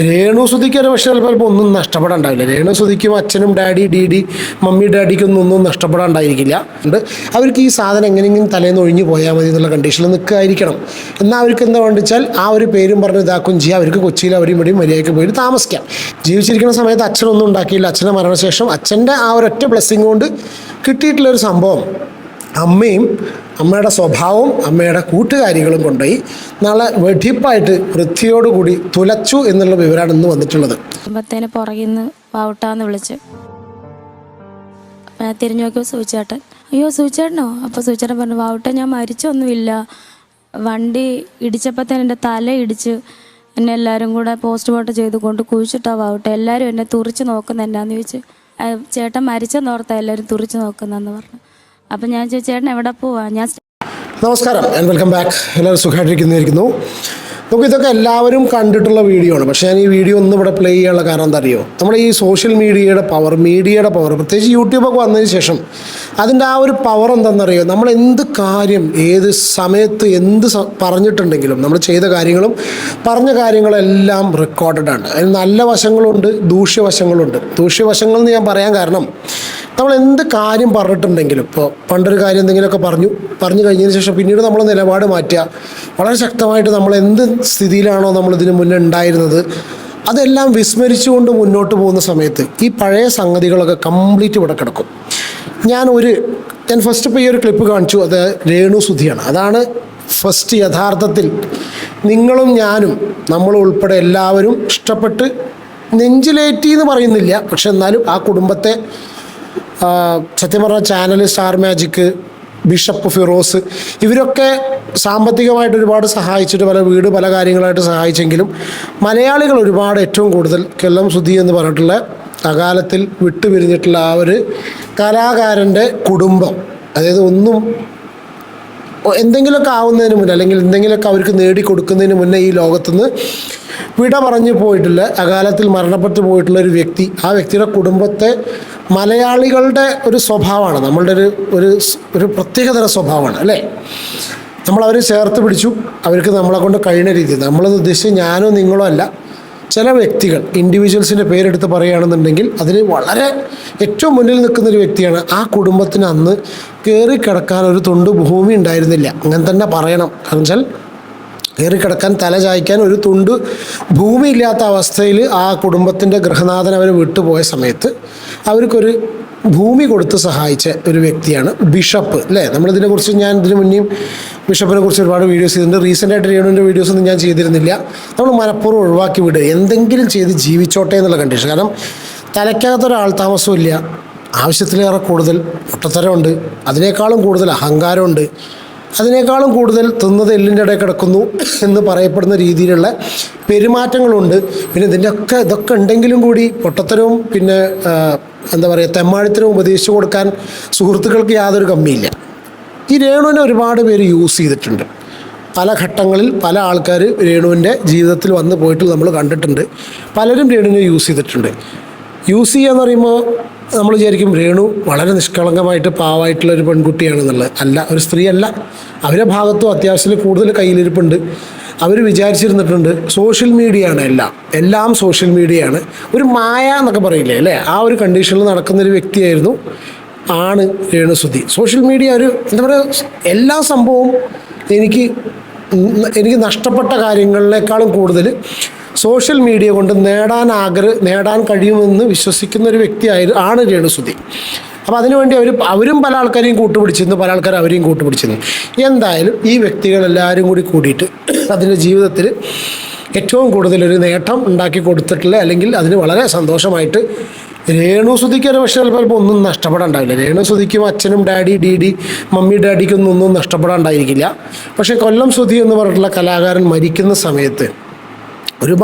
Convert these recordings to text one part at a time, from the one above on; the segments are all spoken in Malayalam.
രേണുസുതിക്ക് പക്ഷേ ചിലപ്പോൾ ഒന്നും നഷ്ടപ്പെടാണ്ടാവില്ല. രേണുസുതിക്കും അച്ഛനും ഡാഡി മമ്മി ഡാഡിക്കൊന്നും ഒന്നും നഷ്ടപ്പെടാണ്ടായിരിക്കില്ല. അവർക്ക് ഈ സാധനം എങ്ങനെയെങ്കിലും തലേന്ന് ഒഴിഞ്ഞു പോയാൽ മതി എന്നുള്ള കണ്ടീഷനിൽ നിൽക്കുകയായിരിക്കണം. എന്നാൽ അവർക്ക് എന്താ വേണ്ടിച്ചാൽ ആ ഒരു പേരും പറഞ്ഞ് ഇതാക്കുകയും ചെയ്യാം. അവർക്ക് കൊച്ചിയിൽ അവരും ഇവിടെയും മര്യാദയ്ക്ക് പോയി താമസിക്കാം. ജീവിച്ചിരിക്കുന്ന സമയത്ത് അച്ഛനൊന്നും ഉണ്ടാക്കിയില്ല. അച്ഛൻ്റെ മരണശേഷം അച്ഛൻ്റെ ആ ഒരൊറ്റ ബ്ലെസ്സിങ് കൊണ്ട് കിട്ടിയിട്ടുള്ളൊരു സംഭവം അമ്മയുടെ സ്വഭാവവും അമ്മയുടെ കൂട്ടുകാരികളും കൊണ്ടുപോയി നാളെ വെടിപ്പായിട്ട് വൃത്തിയോടുകൂടി തുലച്ചു എന്നുള്ള വിവരമാണ് ഇന്ന് വന്നിട്ടുള്ളത്. കുടുംബത്തേനെ പുറകിൽ നിന്ന് പാവട്ടാന്ന് വിളിച്ച് തിരിഞ്ഞു നോക്കിയപ്പോൾ സൂചേട്ടൻ, അയ്യോ സൂചേട്ടനോ? അപ്പോൾ സൂചേട്ടൻ പറഞ്ഞു, വാവട്ടെ ഞാൻ മരിച്ചൊന്നുമില്ല, വണ്ടി ഇടിച്ചപ്പോഴത്തേന് എൻ്റെ തല ഇടിച്ച് എന്നെ എല്ലാവരും കൂടെ പോസ്റ്റ്മോർട്ടം ചെയ്ത് കൊണ്ട് കുഴിച്ചിട്ടാ വാവട്ടെ, എല്ലാവരും എന്നെ തുറിച്ച് നോക്കുന്ന എന്നാന്ന് ചോദിച്ചു. ചേട്ടൻ മരിച്ചെന്നോർത്താ എല്ലാവരും തുറിച്ച് നോക്കുന്നതെന്ന് പറഞ്ഞു. അപ്പം ഞാൻ ചോദിച്ചു, ചേട്ടൻ എവിടെ പോവാ? നമസ്കാരം ആൻഡ് വെൽക്കം ബാക്ക്. എല്ലാവരും സുഖമായിട്ടിരിക്കുന്നു. നമുക്ക് ഇതൊക്കെ എല്ലാവരും കണ്ടിട്ടുള്ള വീഡിയോ ആണ്. പക്ഷേ ഞാൻ ഈ വീഡിയോ ഒന്നും ഇവിടെ പ്ലേ ചെയ്യാനുള്ള കാരണം എന്താ അറിയോ? നമ്മുടെ ഈ സോഷ്യൽ മീഡിയയുടെ പവർ പ്രത്യേകിച്ച് യൂട്യൂബൊക്കെ വന്നതിന് ശേഷം അതിൻ്റെ ആ ഒരു പവർ എന്താണെന്നറിയോ? നമ്മൾ എന്ത് കാര്യം ഏത് സമയത്ത് എന്ത് പറഞ്ഞിട്ടുണ്ടെങ്കിലും നമ്മൾ ചെയ്ത കാര്യങ്ങളും പറഞ്ഞ കാര്യങ്ങളെല്ലാം റെക്കോർഡഡ് ആണ്. അതിന് നല്ല വശങ്ങളുണ്ട്, ദൂഷ്യവശങ്ങളുണ്ട്. ദൂഷ്യവശങ്ങൾ എന്ന് ഞാൻ പറയാൻ കാരണം, നമ്മൾ എന്ത് കാര്യം പറഞ്ഞിട്ടുണ്ടെങ്കിലും, ഇപ്പോൾ പണ്ടൊരു കാര്യം എന്തെങ്കിലുമൊക്കെ പറഞ്ഞു കഴിഞ്ഞതിന് ശേഷം പിന്നീട് നമ്മൾ നിലപാട് മാറ്റുക, വളരെ ശക്തമായിട്ട് നമ്മൾ എന്ത് സ്ഥിതിയിലാണോ നമ്മൾ ഇതിന് മുന്നേ ഉണ്ടായിരുന്നത് അതെല്ലാം വിസ്മരിച്ചുകൊണ്ട് മുന്നോട്ട് പോകുന്ന സമയത്ത് ഈ പഴയ സംഗതികളൊക്കെ കംപ്ലീറ്റ് ഇവിടെ കിടക്കും. ഞാൻ ഫസ്റ്റ് ഇപ്പോൾ ഈ ഒരു ക്ലിപ്പ് കാണിച്ചു, അത് രേണുസുധിയാണ്. അതാണ് ഫസ്റ്റ് യഥാർത്ഥത്തിൽ നിങ്ങളും ഞാനും നമ്മളുൾപ്പെടെ എല്ലാവരും ഇഷ്ടപ്പെട്ട് നെഞ്ചിലേറ്റി എന്ന് പറയുന്നില്ല, പക്ഷെ എന്നാലും ആ കുടുംബത്തെ സത്യം പറഞ്ഞ channel star magic, bishop Firoz ഇവരൊക്കെ സാമ്പത്തികമായിട്ട് ഒരുപാട് സഹായിച്ചിട്ട് പല കാര്യങ്ങളായിട്ട് സഹായിച്ചെങ്കിലും മലയാളികൾ ഒരുപാട് ഏറ്റവും കൂടുതൽ കൊല്ലം സുധി എന്ന് പറഞ്ഞിട്ടുള്ള അകാലത്തിൽ വിട്ടുപിരിഞ്ഞിട്ടുള്ള ആ ഒരു കലാകാരൻ്റെ കുടുംബം, അതായത് ഒന്നും എന്തെങ്കിലുമൊക്കെ ആവുന്നതിന് മുന്നേ അല്ലെങ്കിൽ എന്തെങ്കിലുമൊക്കെ അവർക്ക് നേടിക്കൊടുക്കുന്നതിന് മുന്നേ ഈ ലോകത്തുനിന്ന് വിട പറഞ്ഞു പോയിട്ടുള്ള അകാലത്തിൽ മരണപ്പെട്ടു പോയിട്ടുള്ള ഒരു വ്യക്തി, ആ വ്യക്തിയുടെ കുടുംബത്തെ മലയാളികളുടെ ഒരു സ്വഭാവമാണ്, നമ്മളുടെ ഒരു പ്രത്യേകതര സ്വഭാവമാണ് അല്ലേ. നമ്മളവരെ ചേർത്ത് പിടിച്ചു, അവർക്ക് നമ്മളെ കൊണ്ട് കഴിയുന്ന രീതിയിൽ. നമ്മളെന്ന് ഉദ്ദേശിച്ച് ഞാനോ നിങ്ങളോ അല്ല, ചില വ്യക്തികൾ ഇൻഡിവിജ്വൽസിൻ്റെ പേരെടുത്ത് പറയുകയാണെന്നുണ്ടെങ്കിൽ അതിന് വളരെ ഏറ്റവും മുന്നിൽ നിൽക്കുന്നൊരു വ്യക്തിയാണ്. ആ കുടുംബത്തിന് അന്ന് കയറിക്കിടക്കാൻ ഒരു തുണ്ട് ഭൂമി ഉണ്ടായിരുന്നില്ല, അങ്ങനെ തന്നെ പറയണം. കാരണം വെച്ചാൽ കയറിക്കിടക്കാൻ തല ചായ്ക്കാൻ ഒരു തുണ്ട് ഭൂമി ഇല്ലാത്ത അവസ്ഥയിൽ ആ കുടുംബത്തിൻ്റെ ഗൃഹനാഥൻ അവർ വിട്ടുപോയ സമയത്ത് അവർക്കൊരു ഭൂമി കൊടുത്ത് സഹായിച്ച ഒരു വ്യക്തിയാണ് ബിഷപ്പ് അല്ലേ. നമ്മളിതിനെക്കുറിച്ച് ഞാൻ ഇതിന് മുന്നേയും ബിഷപ്പിനെ കുറിച്ച് ഒരുപാട് വീഡിയോസ് ചെയ്തിട്ടുണ്ട്. റീസെൻ്റായിട്ട് രേണുവിൻ്റെ വീഡിയോസൊന്നും ഞാൻ ചെയ്തിരുന്നില്ല. നമ്മൾ മനഃപൂർവ്വം ഒഴിവാക്കി വിടുക, എന്തെങ്കിലും ചെയ്ത് ജീവിച്ചോട്ടെ എന്നുള്ള കണ്ടീഷൻ. കാരണം തലയ്ക്കകത്തൊരാൾ താമസമില്ല, ആവശ്യത്തിലേറെ കൂടുതൽ പൊട്ടത്തരമുണ്ട്, അതിനേക്കാളും കൂടുതൽ അഹങ്കാരമുണ്ട്, അതിനേക്കാളും കൂടുതൽ തിന്നത് എല്ലിൻ്റെ ഇടയിൽ കിടക്കുന്നു എന്ന് പറയപ്പെടുന്ന രീതിയിലുള്ള പെരുമാറ്റങ്ങളുണ്ട്. പിന്നെ ഇതൊക്കെ ഉണ്ടെങ്കിലും കൂടി പൊട്ടത്തരവും പിന്നെ എന്താ പറയുക തെമ്മാടിത്തരവും ഉപദേശിച്ചു കൊടുക്കാൻ സുഹൃത്തുക്കൾക്ക് യാതൊരു കമ്മിയില്ല. ഈ രേണുവിനെ ഒരുപാട് പേര് യൂസ് ചെയ്തിട്ടുണ്ട്. പല ഘട്ടങ്ങളിൽ പല ആൾക്കാർ രേണുവിൻ്റെ ജീവിതത്തിൽ വന്ന് പോയിട്ട് നമ്മൾ കണ്ടിട്ടുണ്ട്. പലരും രേണുവിനെ യൂസ് ചെയ്തിട്ടുണ്ട്. യൂസ് ചെയ്യുക എന്ന് പറയുമ്പോൾ നമ്മൾ വിചാരിക്കും രേണു വളരെ നിഷ്കളങ്കമായിട്ട് പാവമായിട്ടുള്ള ഒരു പെൺകുട്ടിയാണെന്നുള്ളത്. അല്ല, ഒരു സ്ത്രീ അല്ല. അവരുടെ ഭാഗത്തും അത്യാവശ്യത്തിൽ കൂടുതൽ കയ്യിലിരിപ്പുണ്ട്. അവർ വിചാരിച്ചിരുന്നിട്ടുണ്ട് സോഷ്യൽ മീഡിയയാണ് എല്ലാം സോഷ്യൽ മീഡിയയാണ്, ഒരു മായ എന്നൊക്കെ പറയില്ലേ അല്ലേ, ആ ഒരു കണ്ടീഷനിൽ നടക്കുന്നൊരു വ്യക്തിയായിരുന്നു ആണ് രേണുസുധി. സോഷ്യൽ മീഡിയ എന്താ പറയുക, എല്ലാ സംഭവവും എനിക്ക് നഷ്ടപ്പെട്ട കാര്യങ്ങളിനേക്കാളും കൂടുതൽ സോഷ്യൽ മീഡിയ കൊണ്ട് നേടാൻ കഴിയുമെന്ന് വിശ്വസിക്കുന്ന ഒരു ആണ് രേണുസുധി. അപ്പോൾ അതിനുവേണ്ടി അവരും പല ആൾക്കാരെയും കൂട്ടുപിടിച്ചിരുന്നു, പല ആൾക്കാർ അവരെയും കൂട്ടുപിടിച്ചിരുന്നു. എന്തായാലും ഈ വ്യക്തികളെല്ലാവരും കൂടിയിട്ട് അതിൻ്റെ ജീവിതത്തിൽ ഏറ്റവും കൂടുതലൊരു നേട്ടം ഉണ്ടാക്കി കൊടുത്തിട്ടുള്ള, അല്ലെങ്കിൽ അതിന് വളരെ സന്തോഷമായിട്ട് രേണുസുധിക്ക് ഒരു പക്ഷേ ചിലപ്പോൾ ഒന്നും നഷ്ടപ്പെടാണ്ടാവില്ല. രേണുസുധിക്കും അച്ഛനും ഡാഡി മമ്മി ഡാഡിക്കൊന്നും ഒന്നും നഷ്ടപ്പെടാണ്ടായിരിക്കില്ല. പക്ഷേ കൊല്ലം സുധി എന്ന് പറഞ്ഞിട്ടുള്ള കലാകാരൻ മരിക്കുന്ന സമയത്ത്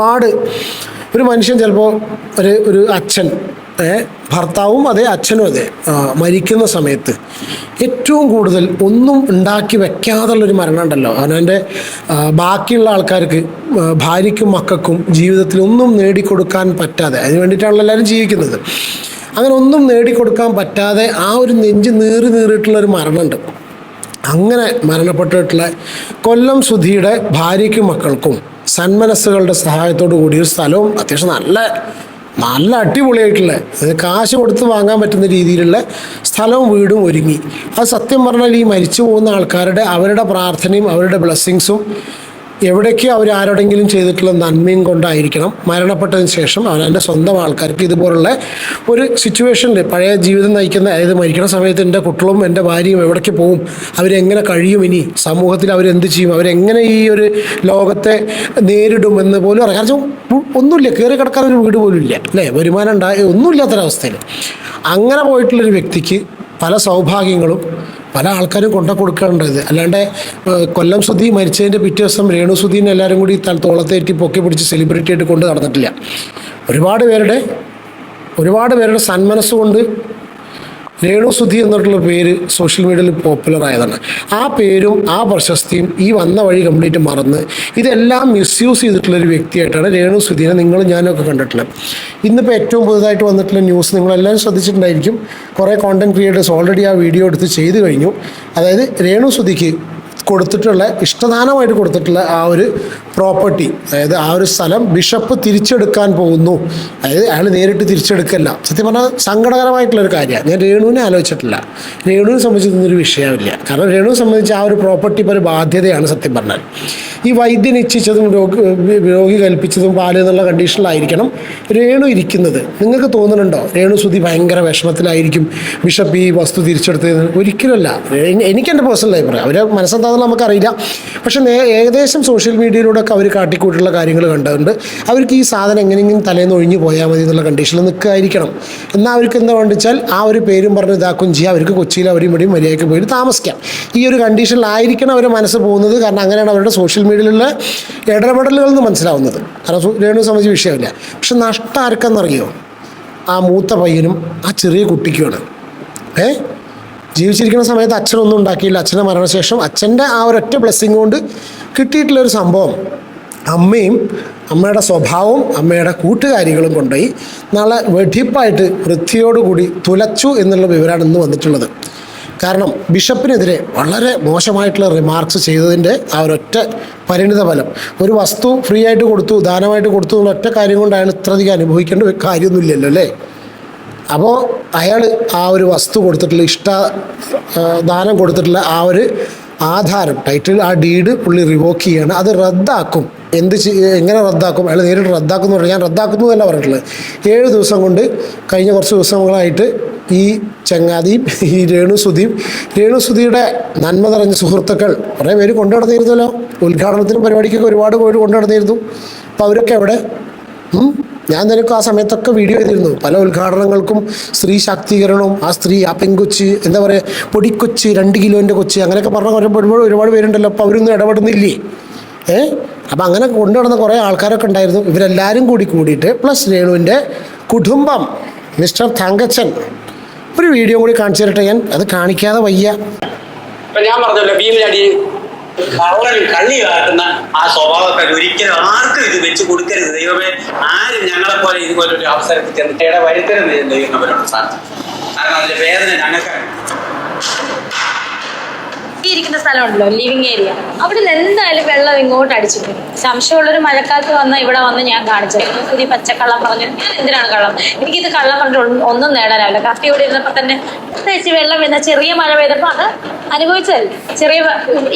ഒരു മനുഷ്യൻ ചിലപ്പോൾ ഒരു അച്ഛൻ, ഭർത്താവും അതെ അച്ഛനും അതെ, മരിക്കുന്ന സമയത്ത് ഏറ്റവും കൂടുതൽ ഒന്നും ഉണ്ടാക്കി വെക്കാതുള്ളൊരു മരണം ഉണ്ടല്ലോ. അവനവൻ്റെ ബാക്കിയുള്ള ആൾക്കാർക്ക്, ഭാര്യയ്ക്കും മക്കൾക്കും ജീവിതത്തിൽ ഒന്നും നേടിക്കൊടുക്കാൻ പറ്റാതെ, അതിന് വേണ്ടിയിട്ടാണല്ലോ എല്ലാവരും ജീവിക്കുന്നത്, അങ്ങനെ ഒന്നും നേടിക്കൊടുക്കാൻ പറ്റാതെ ആ ഒരു നെഞ്ച് നീറിയിട്ടുള്ളൊരു മരണമുണ്ട്. അങ്ങനെ മരണപ്പെട്ടിട്ടുള്ള കൊല്ലം സുധിയുടെ ഭാര്യയ്ക്കും മക്കൾക്കും സന്മനസ്സുകളുടെ സഹായത്തോടു കൂടി ഒരു സ്ഥലവും അത്യാവശ്യം നല്ല അടിപൊളിയായിട്ടുള്ള കാശ് കൊടുത്ത് വാങ്ങാൻ പറ്റുന്ന രീതിയിലുള്ള സ്ഥലവും വീടും ഒരുങ്ങി. അത് സത്യം പറഞ്ഞാൽ ഈ മരിച്ചു പോകുന്ന ആൾക്കാരുടെ അവരുടെ പ്രാർത്ഥനയും അവരുടെ ബ്ലെസ്സിങ്സും എവിടേക്കോ അവർ ആരോടെങ്കിലും ചെയ്തിട്ടുള്ള നന്മയും കൊണ്ടായിരിക്കണം മരണപ്പെട്ടതിന് ശേഷം അവൻ്റെ സ്വന്തം ആൾക്കാർക്ക് ഇതുപോലുള്ള ഒരു സിറ്റുവേഷനിൽ പഴയ ജീവിതം നയിക്കുന്ന, അതായത് മരിക്കുന്ന സമയത്ത് എൻ്റെ കുട്ടികളും എൻ്റെ ഭാര്യയും എവിടേക്ക് പോകും, അവരെങ്ങനെ കഴിയും, ഇനി സമൂഹത്തിൽ അവരെന്ത് ചെയ്യും, അവരെങ്ങനെ ഈ ഒരു ലോകത്തെ നേരിടും എന്ന് പോലും അറിയാം. കാരണം ഒന്നുമില്ല, കയറി കിടക്കാൻ ഒരു വീട് പോലും ഇല്ല അല്ലേ, വരുമാനം ഉണ്ടായ ഒന്നുമില്ലാത്തൊരവസ്ഥയിൽ അങ്ങനെ പോയിട്ടുള്ളൊരു വ്യക്തിക്ക് പല സൗഭാഗ്യങ്ങളും പല ആൾക്കാരും കൊണ്ടു കൊടുക്കാറുണ്ടത്. അല്ലാണ്ട് കൊല്ലം സുധി മരിച്ചതിൻ്റെ പിറ്റേ ദിവസം രേണു സുധീനെ എല്ലാവരും കൂടി തോളത്തേറ്റി പൊക്കി പിടിച്ച് സെലിബ്രിറ്റി ആയിട്ട് കൊണ്ട് നടന്നിട്ടില്ല. ഒരുപാട് പേരുടെ സന്മനസ്സുകൊണ്ട് രേണു സുധി എന്നുള്ള പേര് സോഷ്യൽ മീഡിയയിൽ പോപ്പുലർ ആയതാണ്. ആ പേരും ആ പ്രശസ്തിയും ഈ വന്ന വഴി കംപ്ലീറ്റ് മറന്ന് ഇതെല്ലാം മിസ്യൂസ് ചെയ്തിട്ടുള്ളൊരു വ്യക്തിയായിട്ടാണ് രേണു സുധീനെ നിങ്ങളും ഞാനൊക്കെ കണ്ടിട്ടുള്ളത്. ഇന്നിപ്പോൾ ഏറ്റവും പുതുതായിട്ട് വന്നിട്ടുള്ള ന്യൂസ് നിങ്ങളെല്ലാവരും ശ്രദ്ധിച്ചിട്ടുണ്ടായിരിക്കും. കുറേ കോണ്ടൻറ് ക്രിയേറ്റേഴ്സ് ഓൾറെഡി ആ വീഡിയോ എടുത്ത് ചെയ്ത് കഴിഞ്ഞു. അതായത് രേണു സുധിക്ക് കൊടുത്തിട്ടുള്ള ഇഷ്ടദാനമായിട്ട് കൊടുത്തിട്ടുള്ള ആ ഒരു പ്രോപ്പർട്ടി, അതായത് ആ ഒരു സ്ഥലം ബിഷപ്പ് തിരിച്ചെടുക്കാൻ പോകുന്നു. അതായത് അയാൾ നേരിട്ട് തിരിച്ചെടുക്കല്ല. സത്യം പറഞ്ഞാൽ സങ്കടകരമായിട്ടുള്ളൊരു കാര്യമാണ്. ഞാൻ രേണുവിനെ ആലോചിച്ചിട്ടില്ല. രേണുവിനെ സംബന്ധിച്ചൊരു വിഷയമില്ല. കാരണം രേണുവിനെ സംബന്ധിച്ച് ആ ഒരു പ്രോപ്പർട്ടി ഇപ്പോൾ ഒരു ബാധ്യതയാണ് സത്യം പറഞ്ഞാൽ. ഈ വൈദ്യൻ ഇച്ഛിച്ചതും രോഗി കൽപ്പിച്ചതും പാല് എന്നുള്ള കണ്ടീഷനിലായിരിക്കണം രേണു ഇരിക്കുന്നത്. നിങ്ങൾക്ക് തോന്നുന്നുണ്ടോ രേണു സുധി ഭയങ്കര വിഷമത്തിലായിരിക്കും ബിഷപ്പ് ഈ വസ്തു തിരിച്ചെടുത്തത്? ഒരിക്കലുമല്ല. എനിക്കെൻ്റെ പേഴ്സണൽ അഭിപ്രായം, അവരെ മനസ്സെന്താണെന്ന് നമുക്കറിയില്ല. പക്ഷെ ഏകദേശം സോഷ്യൽ മീഡിയയിലൂടെ ഒക്കെ അവർ കാട്ടിക്കൂട്ടുള്ള കാര്യങ്ങൾ കണ്ടുകൊണ്ട് അവർക്ക് ഈ സാധനം എങ്ങനെയെങ്കിലും തലേന്ന് ഒഴിഞ്ഞു പോയാൽ മതി എന്നുള്ള കണ്ടീഷനിൽ നിൽക്കുകയായിരിക്കണം. എന്നാൽ അവർക്ക് എന്താ വേണ്ടി വെച്ചാൽ ആ ഒരു പേരും പറഞ്ഞ് ഇതാക്കും ചെയ്യാം. അവർക്ക് കൊച്ചിയിൽ അവിടെയും ഇവിടെയും മര്യാദയ്ക്ക് പോയിട്ട് താമസിക്കാം. ഈ ഒരു കണ്ടീഷനിലായിരിക്കണം അവരുടെ മനസ്സ് പോകുന്നത്. കാരണം അങ്ങനെയാണ് അവരുടെ സോഷ്യൽ മീഡിയയിലുള്ള ഇടപെടലുകൾ എന്ന് മനസ്സിലാവുന്നത്. കാരണം രേണുവിനെ സംബന്ധിച്ച് വിഷയമില്ല. പക്ഷെ നഷ്ടം ആർക്കെന്നറിയോ? ആ മൂത്ത പയ്യനും ആ ചെറിയ കുട്ടിക്കുമാണ്. ജീവിച്ചിരിക്കുന്ന സമയത്ത് അച്ഛനൊന്നും ഉണ്ടാക്കിയില്ല. അച്ഛൻ്റെ മരണശേഷം അച്ഛൻ്റെ ആ ഒരൊറ്റ ബ്ലെസ്സിങ് കൊണ്ട് കിട്ടിയിട്ടുള്ളൊരു സംഭവം അമ്മയുടെ സ്വഭാവവും അമ്മയുടെ കൂട്ടുകാരികളും കൊണ്ടുപോയി നാളെ വെടിപ്പായിട്ട് വൃത്തിയോടുകൂടി തുലച്ചു എന്നുള്ള വിവരമാണ് ഇന്ന് വന്നിട്ടുള്ളത്. കാരണം ബിഷപ്പിനെതിരെ വളരെ മോശമായിട്ടുള്ള റിമാർക്സ് ചെയ്തതിൻ്റെ ആ ഒരൊറ്റ പരിണിത ഫലം, ഒരു വസ്തു ഫ്രീ ആയിട്ട് കൊടുത്തു, ദാനമായിട്ട് കൊടുത്തു എന്നുള്ള ഒറ്റ കാര്യം കൊണ്ട് അയാൾ ഇത്രയധികം അനുഭവിക്കേണ്ട കാര്യമൊന്നുമില്ലല്ലോ അല്ലേ. അപ്പോൾ അയാൾ ആ ഒരു വസ്തു കൊടുത്തിട്ടുള്ള ദാനം കൊടുത്തിട്ടുള്ള ആ ഒരു ആധാരം ടൈറ്റിൽ ആ ഡീഡ് പുള്ളി റിവോക്ക് ചെയ്യുകയാണ്. അത് റദ്ദാക്കും. എങ്ങനെ റദ്ദാക്കും? അയാൾ നേരിട്ട് റദ്ദാക്കും എന്ന് പറഞ്ഞാൽ ഞാൻ റദ്ദാക്കുന്നു എന്നല്ല പറഞ്ഞിട്ടുള്ളത്. 7 ദിവസം കൊണ്ട് കഴിഞ്ഞ കുറച്ച് ദിവസങ്ങളായിട്ട് ഈ ചങ്ങാതിയും ഈ രേണു സുധിയുടെ നന്മ നിറഞ്ഞ സുഹൃത്തുക്കൾ കുറേ പേര് കൊണ്ടു നടന്നിരുന്നല്ലോ. ഉദ്ഘാടനത്തിനും പരിപാടിക്കൊക്കെ ഒരുപാട് പേര് കൊണ്ടു നടന്നിരുന്നു. അപ്പോൾ അവരൊക്കെ എവിടെ? ഞാൻ നിനക്ക് ആ സമയത്തൊക്കെ വീഡിയോ ചെയ്തിരുന്നു. പല ഉദ്ഘാടനങ്ങൾക്കും സ്ത്രീ ശാക്തീകരണവും ആ പെൺകൊച്ച് എന്താ പറയുക, പൊടിക്കൊച്ച് 2 കിലോൻ്റെ കൊച്ച് അങ്ങനെയൊക്കെ പറഞ്ഞ ഒരുപാട് പേരുണ്ടല്ലോ. അപ്പോൾ അവരൊന്നും ഇടപെടുന്നില്ലേ? അപ്പം അങ്ങനെ കൊണ്ടുനടന്ന കുറേ ആൾക്കാരൊക്കെ ഉണ്ടായിരുന്നു. ഇവരെല്ലാവരും കൂടിയിട്ട് പ്ലസ് രേണുവിൻ്റെ കുടുംബം മിസ്റ്റർ തങ്കച്ചൻ ഒരു വീഡിയോ കൂടി കാണിച്ചു തരട്ടെ. ഞാൻ അത് കാണിക്കാതെ വയ്യ. ഞാൻ പറഞ്ഞല്ലോ ഭീമിലടി കള്ളി കാട്ടുന്ന ആ സ്വഭാവക്കാർ ഒരിക്കലും ആർക്കും ഇത് വെച്ച് കൊടുക്കരുത്. ദൈവമേ, ആരും ഞങ്ങളെ പോലെ ഇതുപോലൊരു അവസരത്തിൽ ചെന്നിട്ടേടെ വരുത്തരുത് ദൈവങ്ങളോട് സാധിക്കും. കാരണം അതിന്റെ വേദന ഞങ്ങൾക്ക് ഇരിക്കുന്ന സ്ഥലമുണ്ടല്ലോ, ലിവിങ് ഏരിയ, അവിടെ നിന്ന് എന്തായാലും വെള്ളം ഇങ്ങോട്ട് അടിച്ചു വരും. സംശയമുള്ളൊരു മഴക്കാലത്ത് ഇവിടെ വന്ന് ഞാൻ കാണിച്ചത് പുതിയ പച്ചക്കള്ളം പറഞ്ഞു. ഞാൻ എന്തിനാണ് കള്ളം? എനിക്കിത് കള്ളം പറഞ്ഞിട്ട് ഒന്നും നേടാനാവില്ല. കാപ്പി ഇവിടെ ഇരുന്നപ്പോൾ തന്നെ പ്രത്യേകിച്ച് വെള്ളം വരുന്ന ചെറിയ മഴ പെയ്തപ്പോൾ അത് അനുഭവിച്ചതല്ലേ.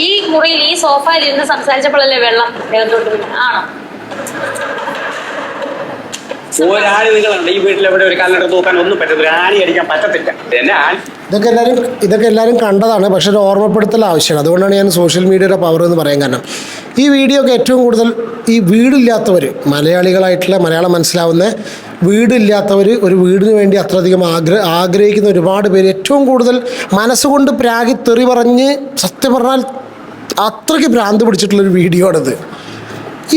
ഈ മുറിയിൽ ഈ സോഫയിൽ ഇരുന്ന് സംസാരിച്ചപ്പോഴല്ലേ വെള്ളം ദേഹത്തോട്ട് ആണോ? ഒരാള് നിങ്ങളുണ്ട് ഈ വീട്ടിൽ എവിടെ ഒരു കല്ലെടുത്ത് നോക്കാൻ ഒന്നും പറ്റത്തില്ല. ഒരു ആണി അടിക്കാൻ പറ്റത്തില്ല. ഇതൊക്കെ എല്ലാവരും കണ്ടതാണ്. പക്ഷെ ഒരു ഓർമ്മപ്പെടുത്തൽ ആവശ്യമാണ്. അതുകൊണ്ടാണ് ഞാൻ സോഷ്യൽ മീഡിയയുടെ പവർ എന്ന് പറയാൻ കാരണം. ഈ വീഡിയോ ഒക്കെ ഏറ്റവും കൂടുതൽ ഈ വീടില്ലാത്തവർ, മലയാളികളായിട്ടുള്ള മലയാളം മനസ്സിലാവുന്ന വീടില്ലാത്തവർ, ഒരു വീടിന് വേണ്ടി അത്രയധികം ആഗ്രഹിക്കുന്ന ഒരുപാട് പേര്, ഏറ്റവും കൂടുതൽ മനസ്സുകൊണ്ട് പ്രാഗി തെറി പറഞ്ഞ് സത്യം പറഞ്ഞാൽ അത്രയ്ക്ക് ഭ്രാന്ത് പിടിച്ചിട്ടുള്ളൊരു വീഡിയോ ആണിത്.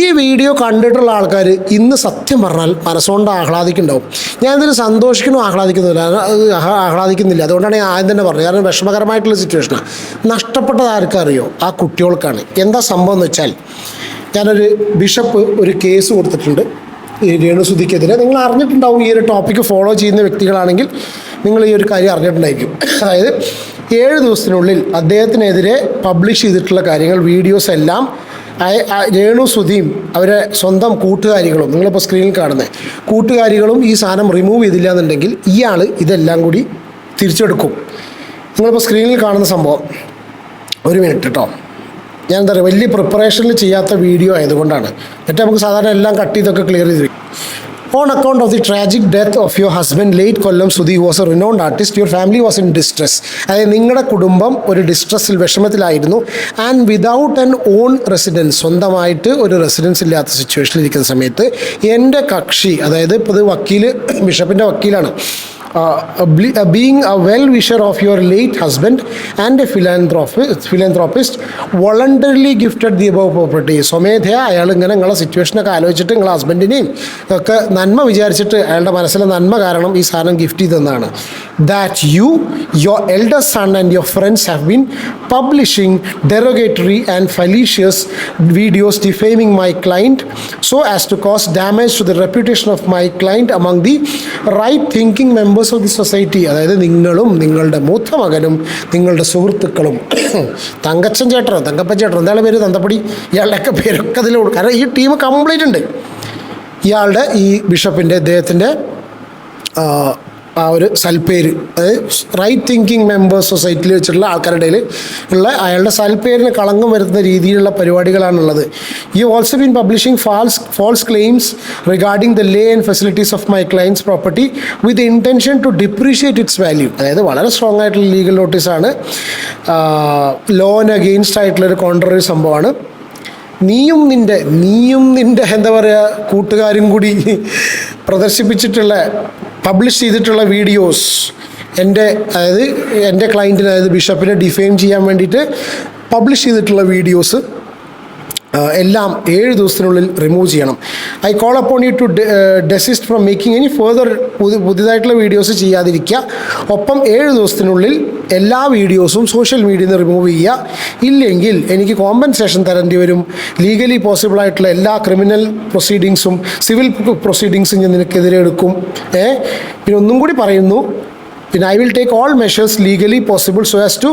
ഈ വീഡിയോ കണ്ടിട്ടുള്ള ആൾക്കാർ ഇന്ന് സത്യം പറഞ്ഞാൽ മനസ്സുകൊണ്ട് ആഹ്ലാദിക്കുന്നുണ്ടാവും. ഞാൻ ഇതിന് സന്തോഷിക്കണോ ആഹ്ലാദിക്കുന്നില്ല. അതുകൊണ്ടാണ് ഞാൻ ആദ്യം തന്നെ പറഞ്ഞത്. കാരണം വിഷമകരമായിട്ടുള്ള സിറ്റുവേഷനാണ്. നഷ്ടപ്പെട്ടത് ആർക്കറിയോ? ആ കുട്ടികൾക്കാണ്. എന്താ സംഭവം എന്ന് വെച്ചാൽ, ഞാനൊരു ബിഷപ്പ് ഒരു കേസ് കൊടുത്തിട്ടുണ്ട് ഈ രേണു സുധിക്കെതിരെ. നിങ്ങൾ അറിഞ്ഞിട്ടുണ്ടാവും. ഈ ഒരു ടോപ്പിക്ക് ഫോളോ ചെയ്യുന്ന വ്യക്തികളാണെങ്കിൽ നിങ്ങൾ ഈ ഒരു കാര്യം അറിഞ്ഞിട്ടുണ്ടായിരിക്കും. അതായത് 7 ദിവസത്തിനുള്ളിൽ അദ്ദേഹത്തിനെതിരെ പബ്ലിഷ് ചെയ്തിട്ടുള്ള കാര്യങ്ങൾ, വീഡിയോസ് എല്ലാം രേണു സുധിയും അവരെ സ്വന്തം കൂട്ടുകാരികളും, നിങ്ങളിപ്പോൾ സ്ക്രീനിൽ കാണുന്നത് കൂട്ടുകാരികളും ഈ സാധനം റിമൂവ് ചെയ്തില്ല എന്നുണ്ടെങ്കിൽ ഇയാൾ ഇതെല്ലാം കൂടി തിരിച്ചെടുക്കും. നിങ്ങളിപ്പോൾ സ്ക്രീനിൽ കാണുന്ന സംഭവം, ഒരു മിനിറ്റ് കേട്ടോ, ഞാൻ എന്താ പറയുക, വലിയ പ്രിപ്പറേഷനിൽ ചെയ്യാത്ത വീഡിയോ ആയതുകൊണ്ടാണ്. മറ്റേ നമുക്ക് സാധാരണ എല്ലാം കട്ട് ചെയ്തൊക്കെ ക്ലിയർ ചെയ്ത്. On account of the tragic death of your husband, late Kollam Sudhi, who was a renowned artist, your family was in distress. അതായത് നിങ്ങളുടെ കുടുംബം ഒരു ഡിസ്ട്രെസ്സിൽ, വിഷമത്തിലായിരുന്നു. And without an own residence, സ്വന്തമായിട്ട് ഒരു റെസിഡൻസ് ഇല്ലാത്ത സിറ്റുവേഷനിൽ ഇരിക്കുന്ന സമയത്ത് എൻ്റെ കക്ഷി, അതായത് ഇപ്പോൾ ഇത് വക്കീൽ, ബിഷപ്പിൻ്റെ വക്കീലാണ്, being a well-wisher of your late husband and a philanthropist, voluntarily gifted the above property. സ്വമേധയാ അയാൾ ഇങ്ങനെ നിങ്ങളെ സിറ്റുവേഷനൊക്കെ ആലോചിച്ചിട്ട് നിങ്ങളെ ഹസ്ബൻഡിനെയും ഒക്കെ നന്മ വിചാരിച്ചിട്ട് അയാളുടെ മനസ്സിലെ നന്മ കാരണം ഈ സാധനം ഗിഫ്റ്റ് ചെയ്തതാണ്. That you, your eldest son and your friends have been publishing derogatory and fallacious videos defaming my client so as to cause damage to the reputation of my client among the right-thinking members of the society. അതായത് നിങ്ങളും നിങ്ങളുടെ മൂത്ത മകനും നിങ്ങളുടെ സുഹൃത്തുക്കളും തങ്കച്ചൻ ചേട്ടനോ തങ്കപ്പൻ ചേട്ടനോ എന്തായാലും പേര്, തന്തപ്പടി, ഇയാളുടെയൊക്കെ പേരൊക്കെ അതിൽ, കാരണം ഈ ടീം കംപ്ലീറ്റ് ഉണ്ട്. ഇയാളുടെ ഈ ബിഷപ്പിൻ്റെ, അദ്ദേഹത്തിൻ്റെ ആ ഒരു സൽപ്പേര്, അതായത് റൈറ്റ് തിങ്കിങ് മെമ്പേഴ്സ് സൊസൈറ്റിയിൽ വെച്ചിട്ടുള്ള ആൾക്കാരുടെ ഇടയിൽ ഉള്ള അയാളുടെ സൽപ്പേരിന് കളങ്കം വരുത്തുന്ന രീതിയിലുള്ള പരിപാടികളാണുള്ളത്. You also been publishing false claims regarding the lay and facilities of my client's property with the intention to depreciate its value. അതായത് വളരെ സ്ട്രോങ് ആയിട്ടുള്ള ലീഗൽ നോട്ടീസാണ്, ലോന് അഗെയിൻസ്റ്റ് ആയിട്ടുള്ളൊരു കോൺട്രറി സംഭവമാണ്. നീയും നിൻ്റെ എന്താ പറയുക കൂട്ടുകാരും കൂടി പ്രദർശിപ്പിച്ചിട്ടുള്ള, പബ്ലിഷ് ചെയ്തിട്ടുള്ള വീഡിയോസ്, എൻ്റെ ക്ലയൻറ്റിന്, അതായത് ബിഷപ്പിനെ ഡിഫെയിം ചെയ്യാൻ വേണ്ടിയിട്ട് പബ്ലിഷ് ചെയ്തിട്ടുള്ള വീഡിയോസ് എല്ലാം 7 ദിവസത്തിനുള്ളിൽ റിമൂവ് ചെയ്യണം. I call upon you to desist from making any further, പുതിയതായിട്ടുള്ള വീഡിയോസ് ചെയ്യാതിരിക്കുക. ഒപ്പം 7 ദിവസത്തിനുള്ളിൽ എല്ലാ വീഡിയോസും സോഷ്യൽ മീഡിയയിൽ നിന്ന് റിമൂവ് ചെയ്യുക. ഇല്ലെങ്കിൽ എനിക്ക് കോമ്പൻസേഷൻ തരേണ്ടി വരും. ലീഗലി പോസിബിൾ ആയിട്ടുള്ള എല്ലാ ക്രിമിനൽ പ്രൊസീഡിങ്സും സിവിൽ പ്രൊസീഡിങ്സും ഞാൻ നിനക്കെതിരെ എടുക്കും. പിന്നെ ഒന്നും കൂടി പറയുന്നു, പിന്നെ I will take all measures legally possible so as to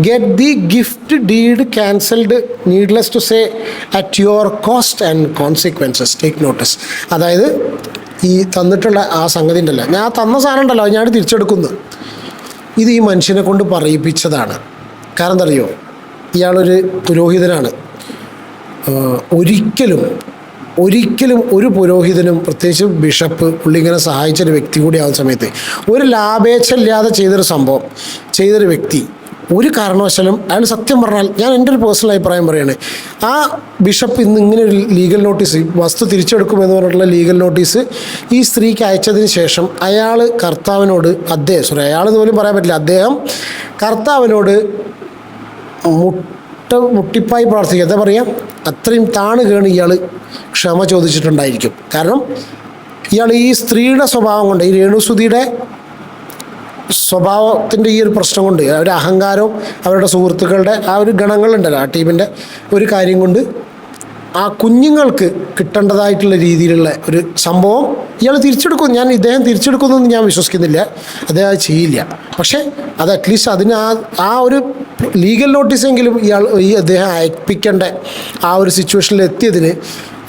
get the gift deed cancelled, needless to say, at your cost and consequences. Take notice. അതായത് ഈ തന്നിട്ടുള്ള ആ സംഗതി ഉണ്ടല്ലോ, ഞാൻ തന്ന സാധനം ഉണ്ടല്ലോ, ഞാൻ തിരിച്ചെടുക്കുന്നു. ഇത് ഈ മനുഷ്യനെ കൊണ്ട് പറയിപ്പിച്ചതാണ്. കാരണം എന്താ അറിയോ, ഇയാളൊരു പുരോഹിതനാണ്. ഒരിക്കലും ഒരു പുരോഹിതനും, പ്രത്യേകിച്ച് ബിഷപ്പ്, പുള്ളി ഇങ്ങനെ സഹായിച്ചൊരു വ്യക്തി കൂടിയാവുന്ന സമയത്ത് ഒരു ലാഭേച്ഛയില്ലാതെ ചെയ്തൊരു വ്യക്തി ഒരു കാരണവശാലും അയാൾ, സത്യം പറഞ്ഞാൽ ഞാൻ എൻ്റെ ഒരു പേഴ്സണൽ അഭിപ്രായം പറയുകയാണ്, ആ ബിഷപ്പ് ഇന്ന് ഇങ്ങനെ ഒരു ലീഗൽ നോട്ടീസ്, വസ്തു തിരിച്ചെടുക്കുമെന്ന് പറഞ്ഞിട്ടുള്ള ലീഗൽ നോട്ടീസ് ഈ സ്ത്രീക്ക് അയച്ചതിന് ശേഷം അയാൾ കർത്താവിനോട്, അയാളെന്ന് പോലും പറയാൻ പറ്റില്ല, അദ്ദേഹം കർത്താവിനോട് മുട്ടിപ്പായി പ്രാർത്ഥിക്കുക, എന്താ പറയുക, അത്രയും താണ് കേണ് ഇയാൾ ക്ഷമ ചോദിച്ചിട്ടുണ്ടായിരിക്കും. കാരണം ഇയാൾ ഈ സ്ത്രീയുടെ സ്വഭാവം കൊണ്ട്, ഈ രേണുസുധിയുടെ സ്വഭാവത്തിൻ്റെ ഈ ഒരു പ്രശ്നം കൊണ്ട്, അവരുടെ അഹങ്കാരവും അവരുടെ സുഹൃത്തുക്കളുടെ ആ ഒരു ഗണങ്ങളുണ്ടല്ലോ, ആ ടീമിൻ്റെ ഒരു കാര്യം കൊണ്ട് ആ കുഞ്ഞുങ്ങൾക്ക് കിട്ടേണ്ടതായിട്ടുള്ള രീതിയിലുള്ള ഒരു സംഭവം ഇയാൾ തിരിച്ചെടുക്കും. ഇദ്ദേഹം തിരിച്ചെടുക്കുമെന്ന് ഞാൻ വിശ്വസിക്കുന്നില്ല, അദ്ദേഹം അത് ചെയ്യില്ല. പക്ഷേ അത് അറ്റ്ലീസ്റ്റ് അതിന് ആ ഒരു ലീഗൽ നോട്ടീസെങ്കിലും അദ്ദേഹം അയപ്പിക്കേണ്ട ആ ഒരു സിറ്റുവേഷനിൽ എത്തിയതിന്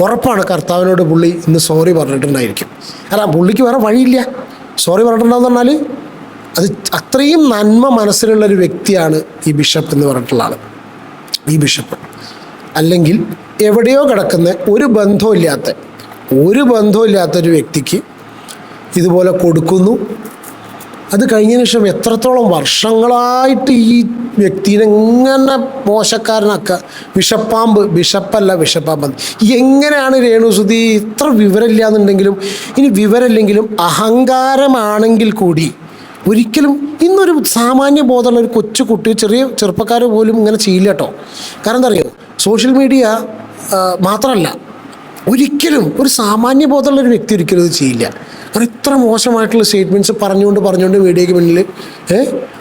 ഉറപ്പാണ് കർത്താവിനോട് പുള്ളി ഇന്ന് സോറി പറഞ്ഞിട്ടുണ്ടായിരിക്കും. കാരണം പുള്ളിക്ക് വേറെ വഴിയില്ല. സോറി പറഞ്ഞിട്ടുണ്ടാകുന്ന പറഞ്ഞാൽ അത് അത്രയും നന്മ മനസ്സിലുള്ളൊരു വ്യക്തിയാണ് ഈ ബിഷപ്പ് എന്ന് പറഞ്ഞിട്ടുള്ള ആൾ. ഈ ബിഷപ്പ് അല്ലെങ്കിൽ എവിടെയോ കിടക്കുന്ന ഒരു ബന്ധമില്ലാത്തൊരു വ്യക്തിക്ക് ഇതുപോലെ കൊടുക്കുന്നു. അത് കഴിഞ്ഞതിന് ശേഷം എത്രത്തോളം വർഷങ്ങളായിട്ട് ഈ വ്യക്തിനെ എങ്ങനെ മോശക്കാരനാക്കുക, വിഷപ്പാമ്പ് എങ്ങനെയാണ് രേണുസുധി ഇത്ര വിവരമില്ല എന്നുണ്ടെങ്കിലും, ഇനി വിവരമില്ലെങ്കിലും അഹങ്കാരമാണെങ്കിൽ കൂടി ഒരിക്കലും ഇന്നൊരു സാമാന്യ ബോധമുള്ള ഒരു കൊച്ചു ചെറുപ്പക്കാർ പോലും ഇങ്ങനെ ചെയ്യില്ല കേട്ടോ. കാരണം എന്താ അറിയോ, സോഷ്യൽ മീഡിയ മാത്രമല്ല, ഒരിക്കലും ഒരു സാമാന്യ ബോധമുള്ളൊരു വ്യക്തി ഒരിക്കലും ഇത് ചെയ്യില്ല. കാരണം ഇത്ര മോശമായിട്ടുള്ള സ്റ്റേറ്റ്മെൻറ്റ്സ് പറഞ്ഞുകൊണ്ട് മീഡിയയ്ക്ക് മുന്നിൽ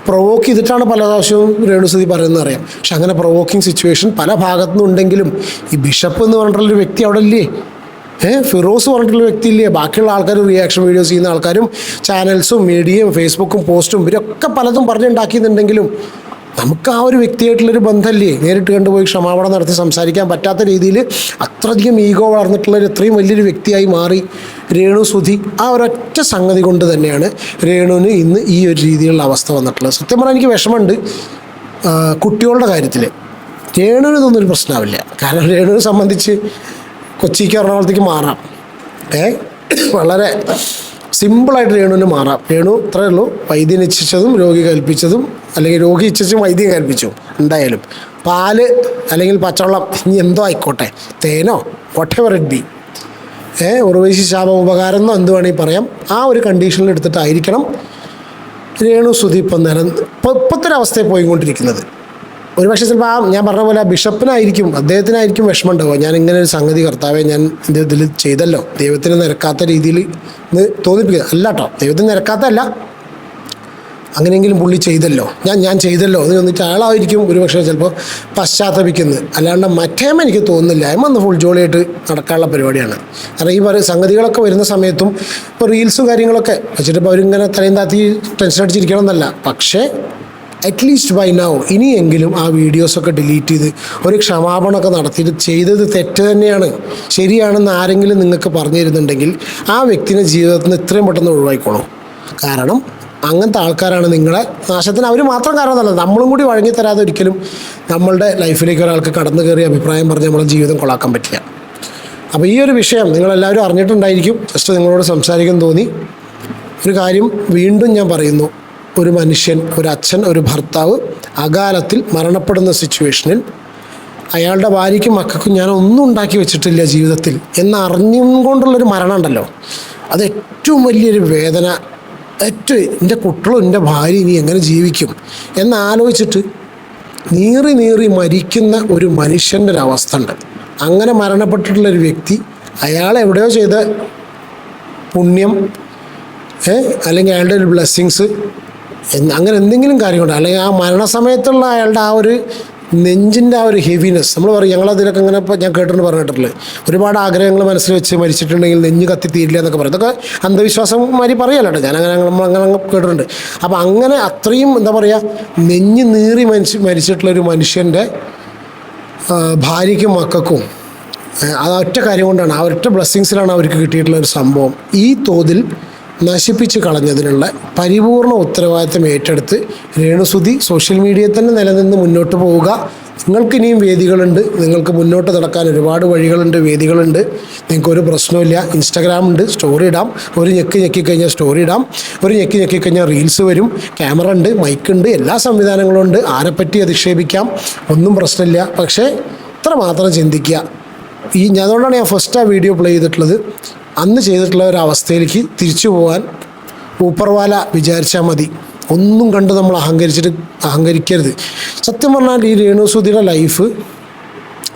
പ്രൊവോക്ക് ചെയ്തിട്ടാണ് പല പ്രാവശ്യവും രേണുസുധി പറയുന്നത് അറിയാം. പക്ഷെ അങ്ങനെ പ്രൊവോക്കിംഗ് സിറ്റുവേഷൻ പല ഭാഗത്തുനിന്നുണ്ടെങ്കിലും ഈ ബിഷപ്പ് എന്ന് പറഞ്ഞിട്ടുള്ളൊരു വ്യക്തി അവിടെ ഇല്ലേ, ഫിറോസ് പറഞ്ഞിട്ടുള്ള വ്യക്തി ഇല്ലേ, ബാക്കിയുള്ള ആൾക്കാർ റിയാക്ഷൻ വീഡിയോസ് ചെയ്യുന്ന ആൾക്കാരും ചാനൽസും മീഡിയയും ഫേസ്ബുക്കും പോസ്റ്റും ഇവരൊക്കെ പലതും പറഞ്ഞുണ്ടാക്കിയെന്നുണ്ടെങ്കിലും നമുക്ക് ആ ഒരു വ്യക്തിയായിട്ടുള്ളൊരു ബന്ധമല്ലേ, നേരിട്ട് കണ്ടുപോയി ക്ഷമാപണം നടത്തി സംസാരിക്കാൻ പറ്റാത്ത രീതിയിൽ അത്രയധികം ഈഗോ വളർന്നിട്ടുള്ളൊരു എത്രയും വലിയൊരു വ്യക്തിയായി മാറി രേണു സുധി. ആ ഒരൊറ്റ സംഗതി കൊണ്ട് തന്നെയാണ് രേണുവിന് ഇന്ന് ഈ ഒരു രീതിയിലുള്ള അവസ്ഥ വന്നിട്ടുള്ളത്. സത്യം പറഞ്ഞാൽ എനിക്ക് വിഷമമുണ്ട് കുട്ടികളുടെ കാര്യത്തിൽ. രേണുവിന് ഇതൊന്നും ഒരു പ്രശ്നമാവില്ല. കാരണം രേണുവിനെ സംബന്ധിച്ച് കൊച്ചിക്ക് എറണാകുളത്തേക്ക് മാറാം, വളരെ സിമ്പിളായിട്ട് രേണുവിന് മാറാം. രേണു ഇത്രയേ ഉള്ളൂ, വൈദ്യൻ ഇച്ഛിച്ചതും രോഗി കൽപ്പിച്ചതും, അല്ലെങ്കിൽ രോഗി ഇച്ഛിച്ചും വൈദ്യം കൽപ്പിച്ചു, എന്തായാലും പാല് അല്ലെങ്കിൽ പച്ചവെള്ളം ഇനി എന്തോ ആയിക്കോട്ടെ, തേനോ whatever it be, ഉറവശി ശാപം ഉപകാരം എന്നോ എന്ത് വേണമെങ്കിൽ പറയാം, ആ ഒരു കണ്ടീഷനിൽ എടുത്തിട്ടായിരിക്കണം രേണു സുധി ഇപ്പോഴത്തെ ഒരു അവസ്ഥയിൽ പോയിക്കൊണ്ടിരിക്കുന്നത്. ഒരുപക്ഷെ ചിലപ്പോൾ ഞാൻ പറഞ്ഞ പോലെ ബിഷപ്പിനായിരിക്കും, അദ്ദേഹത്തിനായിരിക്കും വിഷമം ഉണ്ടാവുക. ഞാൻ ഇങ്ങനെ ഒരു സംഗതി കർത്താവെ ഞാൻ ഇതിൽ ചെയ്തല്ലോ, ദൈവത്തിന് നിരക്കാത്ത രീതിയിൽ എന്ന് തോന്നിപ്പിക്കുക അല്ല കേട്ടോ, ദൈവത്തിന് നിരക്കാത്തല്ല, അങ്ങനെയെങ്കിലും പുള്ളി ചെയ്തല്ലോ, ഞാൻ ചെയ്തല്ലോ എന്ന് തോന്നിയിട്ട് ആളായിരിക്കും ഒരുപക്ഷെ ചിലപ്പോൾ പശ്ചാത്തപിക്കുന്നത്. അല്ലാണ്ട് മറ്റേമ എനിക്ക് തോന്നുന്നില്ല, ഒന്ന് ഫുൾ ജോളിയായിട്ട് നടക്കാനുള്ള പരിപാടിയാണ്. കാരണം ഈ സംഗതികളൊക്കെ വരുന്ന സമയത്തും ഇപ്പോൾ റീൽസും കാര്യങ്ങളൊക്കെ വെച്ചിട്ട് ഇപ്പോൾ അവരിങ്ങനെ തലയും താത്തി ടെൻഷൻ അടിച്ചിരിക്കണം എന്നല്ല, പക്ഷേ അറ്റ്ലീസ്റ്റ് ബൈ നൗ ഇനിയെങ്കിലും ആ വീഡിയോസൊക്കെ ഡിലീറ്റ് ചെയ്ത് ഒരു ക്ഷമാപണമൊക്കെ നടത്തിയിട്ട് ചെയ്തത് തെറ്റ് തന്നെയാണ്, ശരിയാണെന്ന് ആരെങ്കിലും നിങ്ങൾക്ക് പറഞ്ഞു തരുന്നുണ്ടെങ്കിൽ ആ വ്യക്തിനെ ജീവിതത്തിൽ നിന്ന് ഇത്രയും പെട്ടെന്ന് ഒഴിവായിക്കോളും. കാരണം അങ്ങനത്തെ ആൾക്കാരാണ് നിങ്ങളെ നാശത്തിന് അവർ മാത്രം കാരണമല്ല, നമ്മളും കൂടി വഴങ്ങി തരാതെ ഒരിക്കലും നമ്മളുടെ ലൈഫിലേക്ക് ഒരാൾക്ക് കടന്നു കയറി അഭിപ്രായം പറഞ്ഞ് നമ്മളെ ജീവിതം കൊളാക്കാൻ പറ്റില്ല. അപ്പോൾ ഈ ഒരു വിഷയം നിങ്ങളെല്ലാവരും അറിഞ്ഞിട്ടുണ്ടായിരിക്കും, ജസ്റ്റ് നിങ്ങളോട് സംസാരിക്കാൻ തോന്നി. ഒരു കാര്യം വീണ്ടും ഞാൻ പറയുന്നു, ഒരു മനുഷ്യൻ, ഒരു അച്ഛൻ, ഒരു ഭർത്താവ് അകാലത്തിൽ മരണപ്പെടുന്ന സിറ്റുവേഷനിൽ അയാളുടെ ഭാര്യയ്ക്കും മക്കൾക്കും ഞാൻ ഒന്നും ഉണ്ടാക്കി വെച്ചിട്ടില്ല ജീവിതത്തിൽ എന്നറിഞ്ഞും കൊണ്ടുള്ളൊരു മരണം ഉണ്ടല്ലോ, അത് ഏറ്റവും വലിയൊരു വേദന. എൻ്റെ കുട്ടികളും എൻ്റെ ഭാര്യ ഇനി എങ്ങനെ ജീവിക്കും എന്നാലോചിച്ചിട്ട് നീറി നീറി മരിക്കുന്ന ഒരു മനുഷ്യൻ്റെ ഒരു അവസ്ഥ ഉണ്ട്. അങ്ങനെ മരണപ്പെട്ടിട്ടുള്ളൊരു വ്യക്തി അയാൾ എവിടെയോ ചെയ്ത പുണ്യം അല്ലെങ്കിൽ അയാളുടെ ഒരു ബ്ലെസ്സിങ്സ് അങ്ങനെ എന്തെങ്കിലും കാര്യമുണ്ട്, അല്ലെങ്കിൽ ആ മരണസമയത്തുള്ള അയാളുടെ ആ ഒരു നെഞ്ചിൻ്റെ ആ ഒരു ഹെവിനെസ്, നമ്മൾ പറയും ഞങ്ങളതിലൊക്കെ ഇങ്ങനെ ഇപ്പോൾ ഞാൻ പറഞ്ഞിട്ടുള്ളത് ഒരുപാട് ആഗ്രഹങ്ങൾ മനസ്സിൽ വെച്ച് മരിച്ചിട്ടുണ്ടെങ്കിൽ നെഞ്ഞ് കത്തി തീരില്ല എന്നൊക്കെ പറയും. ഇതൊക്കെ അന്ധവിശ്വാസം മാതിരി പറയല്ലോ കേട്ടോ, നമ്മളങ്ങനെ കേട്ടിട്ടുണ്ട്. അപ്പോൾ അങ്ങനെ അത്രയും എന്താ പറയുക നെഞ്ഞ് നീറി മരിച്ചിട്ടുള്ളൊരു മനുഷ്യൻ്റെ ഭാര്യയ്ക്കും മക്കൾക്കും അത് ഒറ്റ കാര്യം കൊണ്ടാണ്, ആ ഒറ്റ ബ്ലെസ്സിങ്സിലാണ് അവർക്ക് കിട്ടിയിട്ടുള്ള ഒരു സംഭവം ഈ തോതിൽ നശിപ്പിച്ച് കളഞ്ഞതിനുള്ള പരിപൂർണ ഉത്തരവാദിത്തം ഏറ്റെടുത്ത് രേണുസുധി സോഷ്യൽ മീഡിയയിൽ തന്നെ നിലനിന്ന് മുന്നോട്ട് പോവുക. നിങ്ങൾക്ക് ഇനിയും വേദികളുണ്ട്, നിങ്ങൾക്ക് മുന്നോട്ട് നടക്കാൻ ഒരുപാട് വഴികളുണ്ട്, വേദികളുണ്ട്, നിങ്ങൾക്കൊരു പ്രശ്നമില്ല. ഇൻസ്റ്റാഗ്രാം ഉണ്ട്, സ്റ്റോറി ഇടാം, ഒരു ഞെക്കി കഴിഞ്ഞാൽ സ്റ്റോറി ഇടാം, ഒരു ഞെക്കി കഴിഞ്ഞാൽ റീൽസ് വരും, ക്യാമറ ഉണ്ട്, മൈക്കുണ്ട്, എല്ലാ സംവിധാനങ്ങളും ഉണ്ട്, ആരെപ്പറ്റി അധിക്ഷേപിക്കാം, ഒന്നും പ്രശ്നമില്ല. പക്ഷേ ഇത്ര മാത്രം ചിന്തിക്കുക. അതുകൊണ്ടാണ് ഞാൻ ഫസ്റ്റ് ആ വീഡിയോ പ്ലേ ചെയ്തിട്ടുള്ളത്. അന്ന് ചെയ്തിട്ടുള്ള ഒരു അവസ്ഥയിലേക്ക് തിരിച്ചു പോകാൻ ഊപ്പർവാല വിചാരിച്ചാൽ മതി. ഒന്നും കണ്ട് നമ്മൾ അഹങ്കരിക്കരുത്. സത്യം പറഞ്ഞാൽ ഈ രേണുസുധിയുടെ ലൈഫ്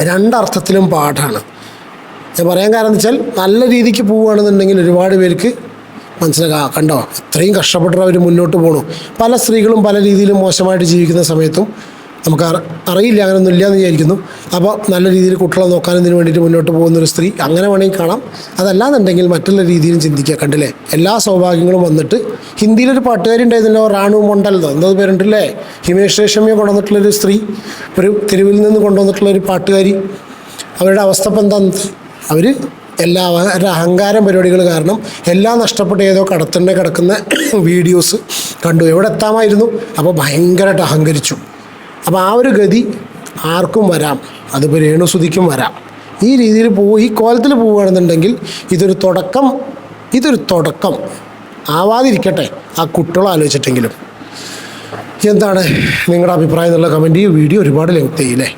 രണ്ടർത്ഥത്തിലും പാഠമാണ്. ഞാൻ പറയാൻ കാരണം എന്ന് വെച്ചാൽ നല്ല രീതിക്ക് പോവുകയാണെന്നുണ്ടെങ്കിൽ ഒരുപാട് പേർക്ക് മനസ്സിലാക്കാം, കണ്ടോ ഇത്രയും കഷ്ടപ്പെട്ടിട്ട് അവർ മുന്നോട്ട് പോകണു. പല സ്ത്രീകളും പല രീതിയിലും മോശമായിട്ട് ജീവിക്കുന്ന സമയത്തും നമുക്ക് അറിയില്ല, അങ്ങനെയൊന്നും ഇല്ലയെന്ന് വിചാരിക്കുന്നു. അപ്പോൾ നല്ല രീതിയിൽ കുട്ടികളെ നോക്കാൻ ഇതിന് വേണ്ടിയിട്ട് മുന്നോട്ട് പോകുന്നൊരു സ്ത്രീ അങ്ങനെ വേണമെങ്കിൽ കാണാം. അതല്ലാന്നുണ്ടെങ്കിൽ മറ്റുള്ള രീതിയിലും ചിന്തിക്കുക. കണ്ടില്ലേ എല്ലാ സൗഭാഗ്യങ്ങളും വന്നിട്ട് ഹിന്ദിയിലൊരു പാട്ടുകാരി ഉണ്ടായിരുന്നല്ലോ, റാണു മൊണ്ടല്ലോ എന്തോ പേരുണ്ടല്ലേ, ഹിമേഷ് രേഷമ്യ കൊണ്ടുവന്നിട്ടുള്ളൊരു സ്ത്രീ, ഒരു തെരുവിൽ നിന്ന് കൊണ്ടുവന്നിട്ടുള്ളൊരു പാട്ടുകാരി. അവരുടെ അവസ്ഥ ഇപ്പം എന്താ, അവർ അവരുടെ അഹങ്കാരം പരിപാടികൾ കാരണം എല്ലാം നഷ്ടപ്പെട്ട് ഏതോ കിടക്കുന്ന വീഡിയോസ് കണ്ടു, എവിടെ എത്താമായിരുന്നു. അപ്പോൾ ഭയങ്കരമായിട്ട് അഹങ്കരിച്ചു. അപ്പോൾ ആ ഒരു ഗതി ആർക്കും വരാം, അതിപ്പോൾ രേണുസുധിക്കും വരാം. ഈ രീതിയിൽ ഈ കോലത്തിൽ പോവുകയാണെന്നുണ്ടെങ്കിൽ ഇതൊരു തുടക്കം ആവാതിരിക്കട്ടെ, ആ കുട്ടികളെ ആലോചിച്ചിട്ടെങ്കിലും. എന്താണ് നിങ്ങളുടെ അഭിപ്രായം എന്നുള്ള കമൻറ്റ്. ഈ വീഡിയോ ഒരുപാട് ലെങ്ത് ചെയ്യില്ലേ.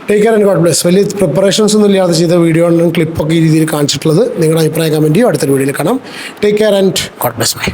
Take care and God bless. വലിയ പ്രിപ്പറേഷൻസ് ഒന്നും ഇല്ലാതെ ചെയ്ത വീഡിയോ ആണ് ക്ലിപ്പൊക്കെ ഈ രീതിയിൽ കാണിച്ചിട്ടുള്ളത്. നിങ്ങളുടെ അഭിപ്രായം കമൻറ്റ് ചെയ്യും. അടുത്തൊരു വീഡിയോയിൽ കാണാം. Take care and God bless. By.